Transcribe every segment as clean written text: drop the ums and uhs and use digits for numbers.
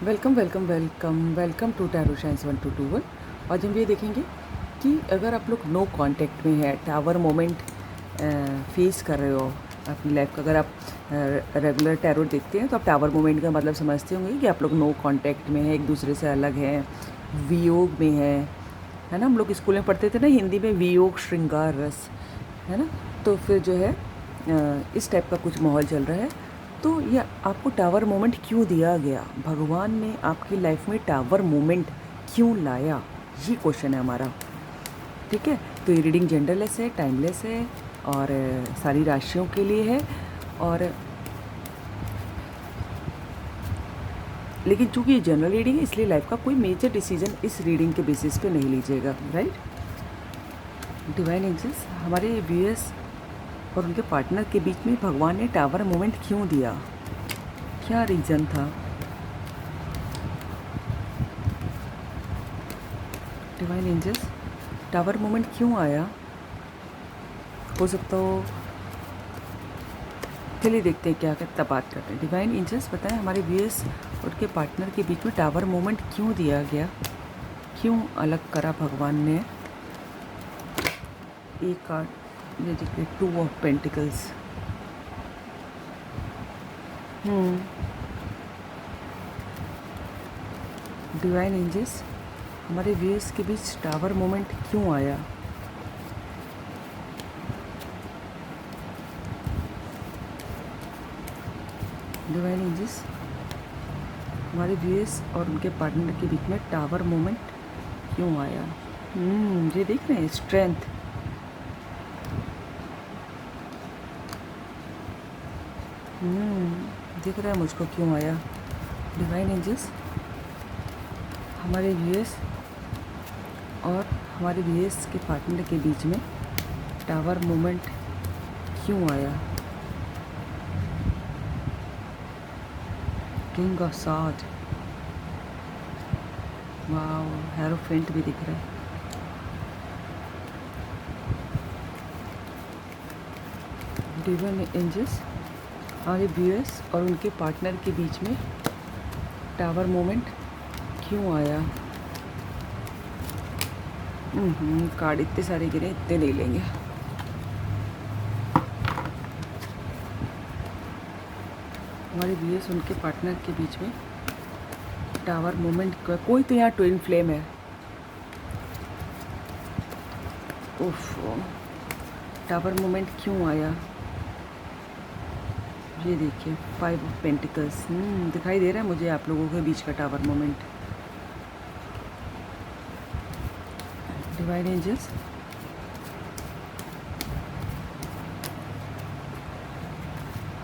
Welcome welcome welcome welcome to tarot science 1221। आज हम ये देखेंगे कि अगर आप लोग नो कांटेक्ट में है, टावर मोमेंट फेस कर रहे हो अपनी लाइफ का। अगर आप रेगुलर टैरो देखते हैं तो आप टावर मोमेंट का मतलब समझते होंगे कि आप लोग नो कांटेक्ट में हैं, एक दूसरे से अलग हैं, वियोग में है ना। हम लोग स्कूल में पढ़ते थे ना हिंदी में, वियोग श्रृंगार रस, है ना। तो फिर जो है इस टाइप का कुछ माहौल चल रहा है। तो ये आपको टावर मोमेंट क्यों दिया गया, भगवान ने आपकी लाइफ में टावर मोमेंट क्यों लाया, ये क्वेश्चन है हमारा। ठीक है, तो ये रीडिंग जेंडरलेस है, टाइमलेस है और सारी राशियों के लिए है। और लेकिन चूंकि ये जनरल रीडिंग है इसलिए लाइफ का कोई मेजर डिसीजन इस रीडिंग के बेसिस पे नहीं लीजिएगा, राइट। डिवाइन एंजल्स, हमारे व्यूअर्स और उनके पार्टनर के बीच में भगवान ने टावर मोमेंट क्यों दिया, क्या रीज़न था। डिवाइन एंजल्स, टावर मोमेंट क्यों आया, हो सकता हो। चलिए देखते हैं क्या कितना बात करते हैं। डिवाइन एंजल्स बताएं हमारे व्यूअर्स और उनके पार्टनर के बीच में टावर मोमेंट क्यों दिया गया, क्यों अलग करा भगवान ने। एक कार्ड ये देखिए, 2 ऑफ पेंटिकल्स। डिवाइन एंजल्स, हमारे व्यूअर्स के बीच टावर मोमेंट क्यों आया। डिवाइन एंजल्स, हमारे व्यूअर्स और उनके पार्टनर के बीच में टावर मोमेंट क्यों आया। ये देख रहे हैं, स्ट्रेंथ। दिख रहा है मुझको क्यों आया। डिवाइन एंजल्स, हमारे व्यूअर्स और हमारे व्यूअर्स के पार्टनर के बीच में टावर मोमेंट क्यों आया। King of sword, wow, hierophant भी दिख रहा है। डिवाइन एंजल्स, हमारे व्यूअर्स और उनके पार्टनर के बीच में टावर मोमेंट क्यों आया। कार्ड इतने सारे गिरे, इतने नहीं लेंगे। हमारे व्यूअर्स उनके पार्टनर के बीच में टावर मोमेंट का कोई तो यहाँ ट्विन फ्लेम है। उफ, टावर मोमेंट क्यों आया। ये देखिए, 5 ऑफ पेंटिकल्स। दिखाई दे रहा है मुझे आप लोगों के बीच का टावर मोमेंट। डिवाइन एंजल्स,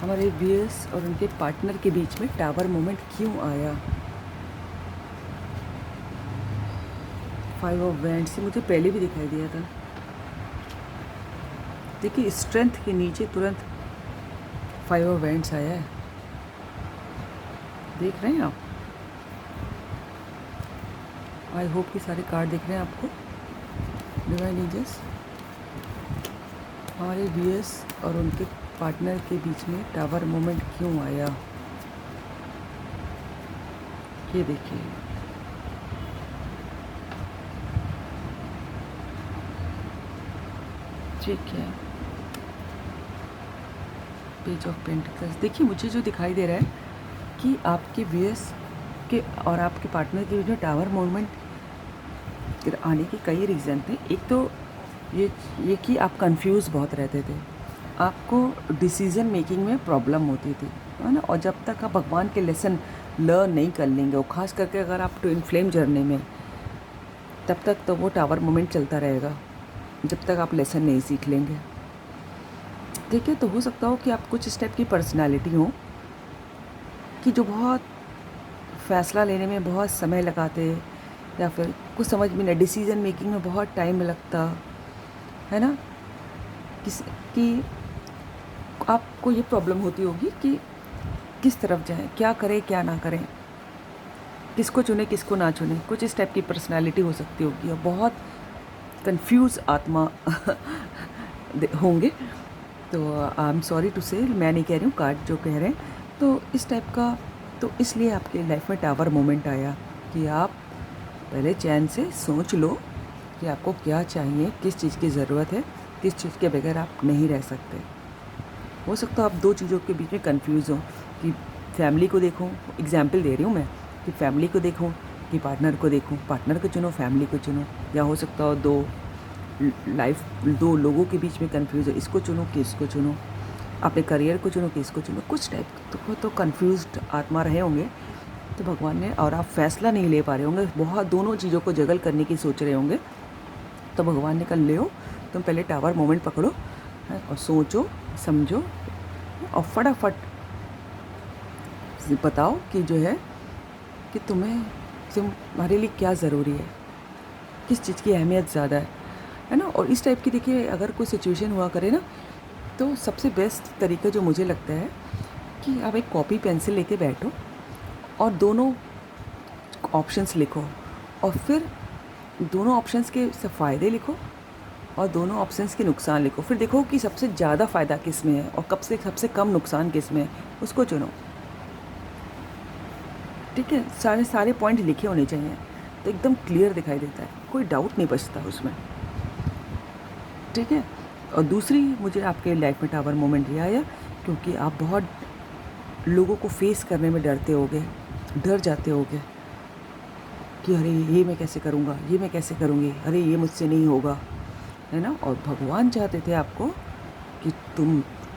हमारे व्यूअर्स और उनके पार्टनर के बीच में टावर मोमेंट क्यों आया। 5 ऑफ वैंड्स, मुझे पहले भी दिखाई दिया था। देखिए, स्ट्रेंथ के नीचे तुरंत 5 ऑफ वैंड्स आया है, देख रहे हैं आप। आई होप कि सारे कार्ड दिख रहे हैं आपको। डिवाइन एंजल्स, हमारे व्यूअर्स और उनके पार्टनर के बीच में टावर मोमेंट क्यों आया। ये देखिए, ठीक है। पेज ऑफ पेंटिकल्स, देखिए मुझे जो दिखाई दे रहा है कि आपके व्यूअर्स के और आपके पार्टनर के बीच में टावर मोमेंट आने के कई रीज़न थे। एक तो ये कि आप कंफ्यूज बहुत रहते थे, आपको डिसीज़न मेकिंग में प्रॉब्लम होती थी, है ना। और जब तक आप भगवान के लेसन लर्न नहीं कर लेंगे, और ख़ास करके अगर आप ट्विन फ्लेम जर्नी में, तब तक तो वो टावर मोमेंट चलता रहेगा जब तक आप लेसन नहीं सीख लेंगे। ठीक है, तो हो सकता हो कि आप कुछ इस टाइप की पर्सनालिटी हो कि जो बहुत फ़ैसला लेने में बहुत समय लगाते, या फिर कुछ समझ में नहीं, डिसीज़न मेकिंग में बहुत टाइम लगता है ना। कि आपको ये प्रॉब्लम होती होगी कि किस तरफ जाएं, क्या करें क्या ना करें, किसको चुने किसको ना चुने, कुछ इस टाइप की पर्सनालिटी हो सकती होगी। और बहुत कंफ्यूज आत्मा होंगे। तो आई एम सॉरी टू से, मैं नहीं कह रही हूँ, कार्ड जो कह रहे हैं। तो इस टाइप का तो इसलिए आपकी लाइफ में टावर मोमेंट आया कि आप पहले चैन से सोच लो कि आपको क्या चाहिए, किस चीज़ की ज़रूरत है, किस चीज़ के बगैर आप नहीं रह सकते। हो सकता है आप दो चीज़ों के बीच में कंफ्यूज हो कि फैमिली को देखूं, एग्जाम्पल दे रही हूँ मैं, कि फैमिली को देखूं कि पार्टनर को देखूं, पार्टनर को चुनो, फैमिली को चुनो। या हो सकता हो दो लोगों के बीच में कंफ्यूज हो, इसको चुनो कि इसको चुनो, अपने करियर को चुनो कि इसको चुनो। कुछ टाइप तो कन्फ्यूज्ड आत्मा रहे होंगे, तो भगवान ने, और आप फैसला नहीं ले पा रहे होंगे, बहुत दोनों चीज़ों को जगल करने की सोच रहे होंगे, तो भगवान ने कल ले तुम पहले टावर मोमेंट पकड़ो और सोचो समझो और फटाफट बताओ कि जो है कि तुम्हारे लिए क्या ज़रूरी है, किस चीज़ की अहमियत ज़्यादा है ना। और इस टाइप की देखिए, अगर कोई सिचुएशन हुआ करे ना, तो सबसे बेस्ट तरीका जो मुझे लगता है कि आप एक कॉपी पेंसिल लेके बैठो और दोनों ऑप्शंस लिखो, और फिर दोनों ऑप्शंस के फ़ायदे लिखो और दोनों ऑप्शंस के नुकसान लिखो। फिर देखो कि सबसे ज़्यादा फ़ायदा किस में है और कब से सबसे कम नुकसान किस में है, उसको चुनो। ठीक है, सारे पॉइंट लिखे होने चाहिए, तो एकदम क्लियर दिखाई देता है, कोई डाउट नहीं बचता उसमें। ठीक है। और दूसरी मुझे आपके लाइफ में टावर मोमेंट ये आया क्योंकि आप बहुत लोगों को फेस करने में डर जाते होगे कि अरे ये मैं कैसे करूँगा, ये मैं कैसे करूँगी, अरे ये मुझसे नहीं होगा, है ना। और भगवान चाहते थे आपको कि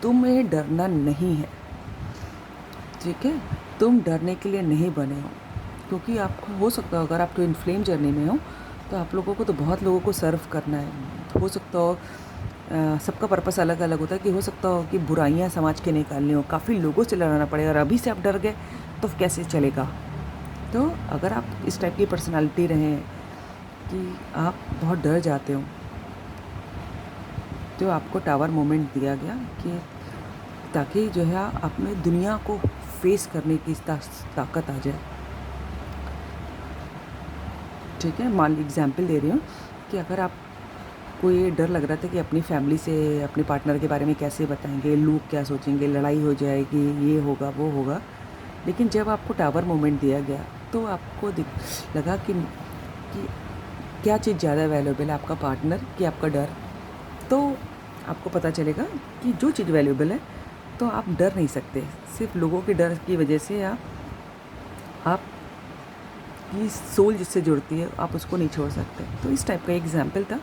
तुम्हें डरना नहीं है। ठीक है, तुम डरने के लिए नहीं बने हो, क्योंकि आपको हो सकता हो, अगर आप ट्विन फ्लेम जर्नी में हो तो आप लोगों को तो बहुत लोगों को सर्व करना है। हो सकता हो सबका पर्पस अलग अलग होता है, कि हो सकता हो कि बुराइयां समाज के निकालनी हो, काफ़ी लोगों से लड़ना पड़ेगा, और अभी से आप डर गए तो कैसे चलेगा। तो अगर आप इस टाइप की पर्सनालिटी रहें कि आप बहुत डर जाते हो, तो आपको टावर मोमेंट दिया गया कि ताकि जो है आप में दुनिया को फेस करने की ताकत आ जाए। ठीक है, मान ली एग्जाम्पल दे रही हूँ कि अगर आप कोई ये डर लग रहा था कि अपनी फैमिली से अपने पार्टनर के बारे में कैसे बताएंगे, लोग क्या सोचेंगे, लड़ाई हो जाएगी, ये होगा वो होगा, लेकिन जब आपको टावर मोमेंट दिया गया तो आपको लगा कि क्या चीज़ ज़्यादा वैल्यूएबल है, आपका पार्टनर कि आपका डर। तो आपको पता चलेगा कि जो चीज़ वैल्यूएबल है तो आप डर नहीं सकते, सिर्फ लोगों के डर की वजह से आप की सोल जिससे जुड़ती है आप उसको नहीं छोड़ सकते। तो इस टाइप का एग्जाम्पल था,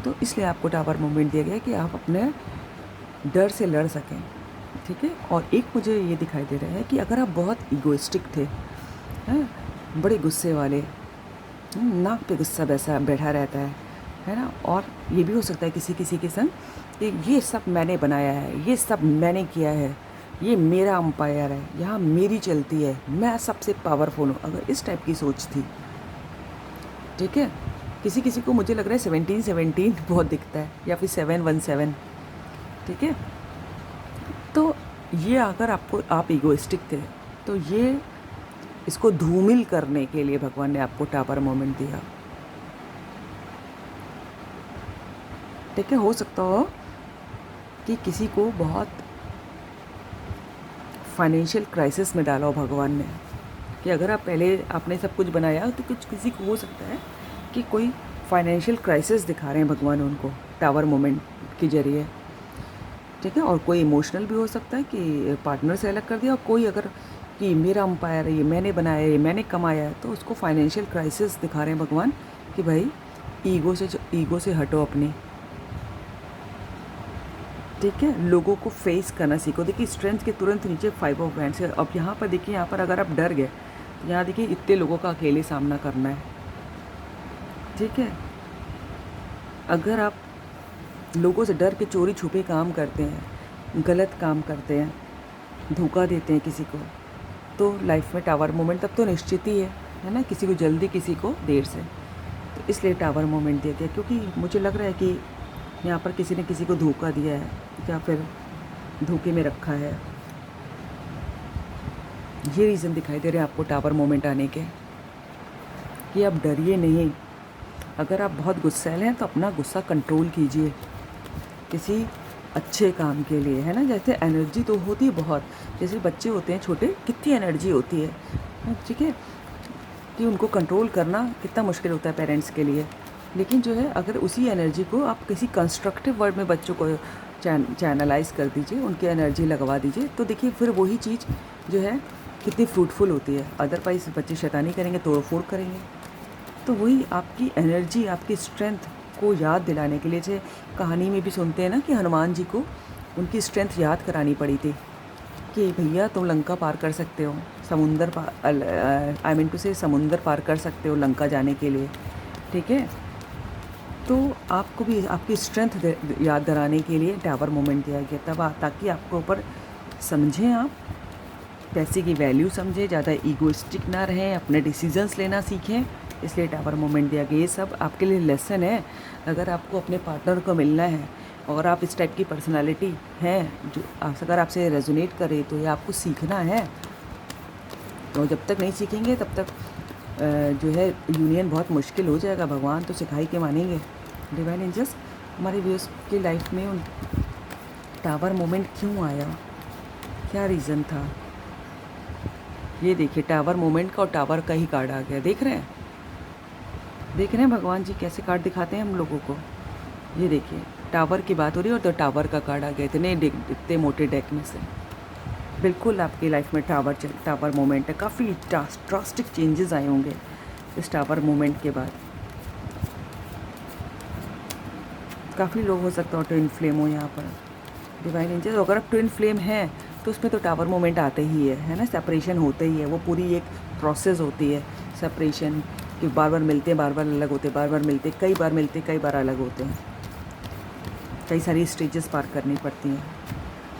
तो इसलिए आपको टावर मोमेंट दिया गया कि आप अपने डर से लड़ सकें। ठीक है। और एक मुझे ये दिखाई दे रहा है कि अगर आप बहुत ईगोइस्टिक थे, हैं, बड़े गुस्से वाले, नाक पे गुस्सा बैठा रहता है ना, और ये भी हो सकता है किसी किसी के संग कि ये सब मैंने बनाया है, ये सब मैंने किया है, ये मेरा अंपायर है, यहाँ मेरी चलती है, मैं सबसे पावरफुल हूँ, अगर इस टाइप की सोच थी। ठीक है, किसी किसी को मुझे लग रहा है 1717 बहुत दिखता है, या फिर 717। ठीक है, तो ये अगर आप ईगोइस्टिक थे, तो ये इसको धूमिल करने के लिए भगवान ने आपको टावर मोमेंट दिया। ठीक है, हो सकता हो कि किसी को बहुत फाइनेंशियल क्राइसिस में डाला हो भगवान ने, कि अगर आप पहले आपने सब कुछ बनाया तो कुछ किसी को हो सकता है कि कोई फाइनेंशियल क्राइसिस दिखा रहे हैं भगवान उनको टावर मोमेंट के जरिए। ठीक है, और कोई इमोशनल भी हो सकता है कि पार्टनर से अलग कर दिया, और कोई अगर कि मेरा अंपायर है, ये मैंने बनाया है, ये मैंने कमाया है, तो उसको फाइनेंशियल क्राइसिस दिखा रहे हैं भगवान कि भाई ईगो से हटो अपनी। ठीक है, लोगों को फेस करना सीखो। देखिए स्ट्रेंथ के तुरंत नीचे 5 ऑफ वैंड्स है। अब यहाँ पर देखिए, यहाँ पर अगर आप डर गए तो यहाँ देखिए इतने लोगों का अकेले सामना करना है। ठीक है, अगर आप लोगों से डर के चोरी छुपे काम करते हैं, गलत काम करते हैं, धोखा देते हैं किसी को, तो लाइफ में टावर मोमेंट तब तो निश्चित ही है ना, किसी को जल्दी किसी को देर से। तो इसलिए टावर मोमेंट दिया गया, क्योंकि मुझे लग रहा है कि यहाँ पर किसी ने किसी को धोखा दिया है या फिर धोखे में रखा है। ये रीज़न दिखाई दे रहे हैं आपको टावर मोमेंट आने के, कि आप डरिए नहीं। अगर आप बहुत गुस्सैल हैं तो अपना गुस्सा कंट्रोल कीजिए, किसी अच्छे काम के लिए, है ना। जैसे एनर्जी तो होती है बहुत, जैसे बच्चे होते हैं छोटे, कितनी एनर्जी होती है, ठीक है, कि उनको कंट्रोल करना कितना मुश्किल होता है पेरेंट्स के लिए। लेकिन जो है अगर उसी एनर्जी को आप किसी कंस्ट्रक्टिव वर्ड में बच्चों को चैनलाइज कर दीजिए, उनकी एनर्जी लगवा दीजिए, तो देखिए फिर वही चीज़ जो है कितनी फ्रूटफुल होती है। अदरवाइज़ बच्चे शैतानी करेंगे, तोड़ फोड़ करेंगे। तो वही आपकी एनर्जी, आपकी स्ट्रेंथ को याद दिलाने के लिए, जैसे कहानी में भी सुनते हैं ना कि हनुमान जी को उनकी स्ट्रेंथ याद करानी पड़ी थी कि भैया तुम लंका पार कर सकते हो, समुंदर पार, आई मीन टू से समुंदर पार कर सकते हो लंका जाने के लिए, ठीक है। तो आपको भी आपकी स्ट्रेंथ याद दिलाने के लिए टावर मोमेंट दिया गया, तब ताकि आपको ऊपर समझें, आप पैसे की वैल्यू समझें, ज़्यादा ईगोइस्टिक ना रहें, अपने डिसीजंस लेना सीखें, इसलिए टावर मोमेंट दिया गया। ये सब आपके लिए लेसन है। अगर आपको अपने पार्टनर को मिलना है और आप इस टाइप की पर्सनालिटी हैं जो अगर आपसे रेजोनेट करे, तो ये आपको सीखना है। तो जब तक नहीं सीखेंगे तब तक जो है यूनियन बहुत मुश्किल हो जाएगा। भगवान तो सिखाई के मानेंगे। डिवाइन एंजल्स, हमारे व्यूअर्स की लाइफ में उन टावर मोमेंट क्यों आया, क्या रीज़न था? ये देखिए टावर मोमेंट का और टावर का ही कार्ड आ गया। देख रहे हैं भगवान जी कैसे कार्ड दिखाते हैं हम लोगों को। ये देखिए टावर की बात हो रही है और तो टावर का कार्ड आ गया इतने मोटे डेक में से। बिल्कुल आपकी लाइफ में टावर मोमेंट है। काफ़ी ड्रास्टिक चेंजेस आए होंगे इस टावर मोमेंट के बाद। काफ़ी लोग हो सकता है ट्विन फ्लेम हो यहाँ पर। डिवाइन एंजल्स, अगर आप ट्विन फ्लेम हैं तो उसमें तो टावर मोमेंट आते ही है ना। सेपरेशन होते ही है, वो पूरी एक प्रोसेस होती है सेपरेशन कि बार बार मिलते हैं, बार बार अलग होते हैं, बार बार मिलते, कई बार मिलते, कई बार अलग होते हैं, कई सारी स्टेजेस पार करनी पड़ती हैं।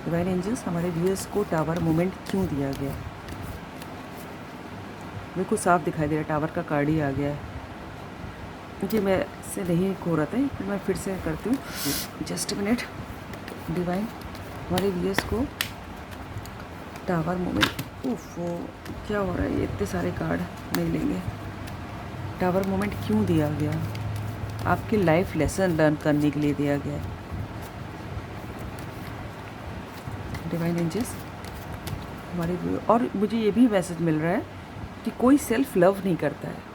डिवाइन एंजल्स, हमारे व्यूअर्स को टावर मोमेंट क्यों दिया गया? बिल्कुल साफ दिखाई दे रहा है, टावर का कार्ड ही आ गया है। मुझे मैं से नहीं हो रहा था, फिर मैं फिर से करती हूँ, जस्ट मिनट। डिवाइन, हमारे व्यूअर्स को टावर मोमेंट, ओफो क्या हो रहा है, ये इतने सारे कार्ड नहीं लेंगे। टावर मोमेंट क्यों दिया गया? आपकी लाइफ लेसन लर्न करने के लिए दिया गया है। डिवाइन एंजल्स, हमारे और मुझे ये भी मैसेज मिल रहा है कि कोई सेल्फ लव नहीं करता है।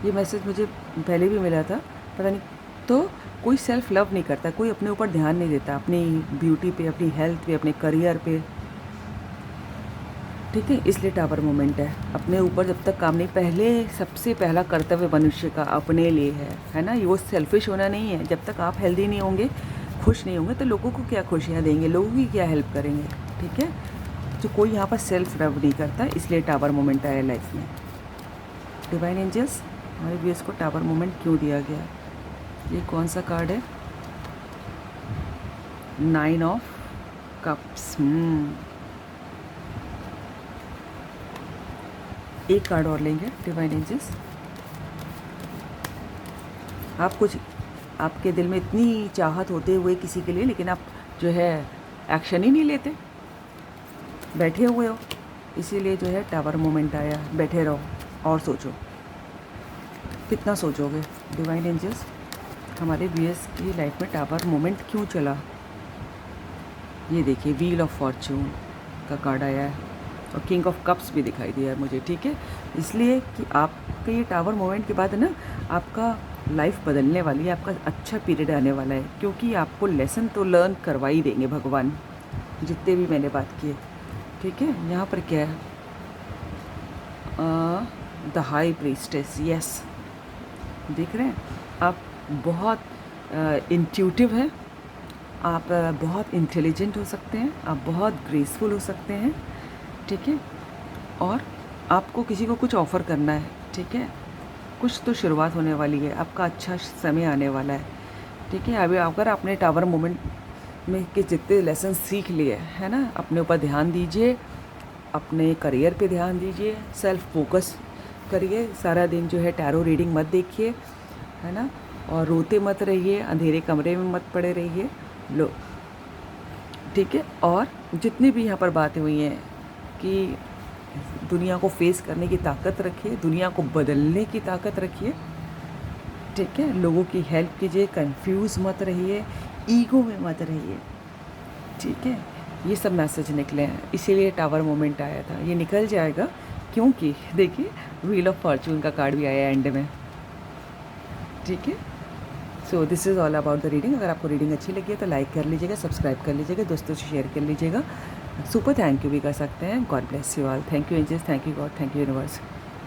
ये मैसेज मुझे पहले भी मिला था, पता नहीं। तो कोई सेल्फ लव नहीं करता, कोई अपने ऊपर ध्यान नहीं देता, अपनी ब्यूटी पे, अपनी हेल्थ पे, अपने करियर पे, ठीक है। इसलिए टावर मोमेंट है। अपने ऊपर जब तक काम नहीं, पहले सबसे पहला कर्तव्य मनुष्य का अपने लिए है ना। ये वो सेल्फिश होना नहीं है। जब तक आप हेल्दी नहीं होंगे, खुश नहीं होंगे, तो लोगों को क्या खुशियाँ देंगे, लोगों की क्या हेल्प करेंगे, ठीक है। तो कोई यहाँ पर सेल्फ लव नहीं करता, इसलिए टावर मोमेंट आया लाइफ में। डिवाइन एंजल्स, हमारे व्यूअर्स को टावर मोमेंट क्यों दिया गया? ये कौन सा कार्ड है? 9 ऑफ कप्स। एक कार्ड और लेंगे डिवाइन एंजल्स। आप कुछ, आपके दिल में इतनी चाहत होते हुए किसी के लिए, लेकिन आप जो है एक्शन ही नहीं लेते, बैठे हुए हो, इसीलिए जो है टावर मोमेंट आया। बैठे रहो और सोचो, कितना सोचोगे? डिवाइन एंजल्स, हमारे व्यूअर्स की लाइफ में टावर मोमेंट क्यों चला? ये देखिए व्हील ऑफ फॉर्च्यून का कार्ड आया है और किंग ऑफ कप्स भी दिखाई दिया है मुझे, ठीक है। इसलिए कि आपके ये टावर मोमेंट के बाद है ना, आपका लाइफ बदलने वाली है, आपका अच्छा पीरियड आने वाला है, क्योंकि आपको लेसन तो लर्न करवा ही देंगे भगवान, जितने भी मैंने बात की है, ठीक है। यहाँ पर क्या है? द हाई प्रीस्टेस, यस, देख रहे हैं आप बहुत इंट्यूटिव हैं, आप बहुत इंटेलिजेंट हो सकते हैं, आप बहुत ग्रेसफुल हो सकते हैं, ठीक है। और आपको किसी को कुछ ऑफ़र करना है, ठीक है। कुछ तो शुरुआत होने वाली है, आपका अच्छा समय आने वाला है, ठीक है। अभी अगर आपने टावर मोमेंट में के जितने लेसन सीख लिए है ना, अपने ऊपर ध्यान दीजिए, अपने करियर पे ध्यान दीजिए, सेल्फ फोकस करिए, सारा दिन जो है टैरो रीडिंग मत देखिए, है ना, और रोते मत रहिए, अंधेरे कमरे में मत पड़े रहिए, लो, ठीक है। और जितनी भी यहाँ पर बातें हुई हैं कि दुनिया को फेस करने की ताकत रखिए, दुनिया को बदलने की ताकत रखिए, ठीक है। लोगों की हेल्प कीजिए, कंफ्यूज मत रहिए, ईगो में मत रहिए, ठीक है, ये सब मैसेज निकले हैं, इसीलिए टावर मोमेंट आया था। ये निकल जाएगा क्योंकि देखिए व्हील ऑफ फॉर्चून का कार्ड भी आया एंड में। ठीक है, so this is all about the reading. अगर आपको रीडिंग अच्छी लगी है तो लाइक कर लीजिएगा, सब्सक्राइब कर लीजिएगा, दोस्तों से शेयर कर लीजिएगा, सुपर थैंक यू भी कर सकते हैं। God bless you all. Thank you angels, thank you God, thank you universe.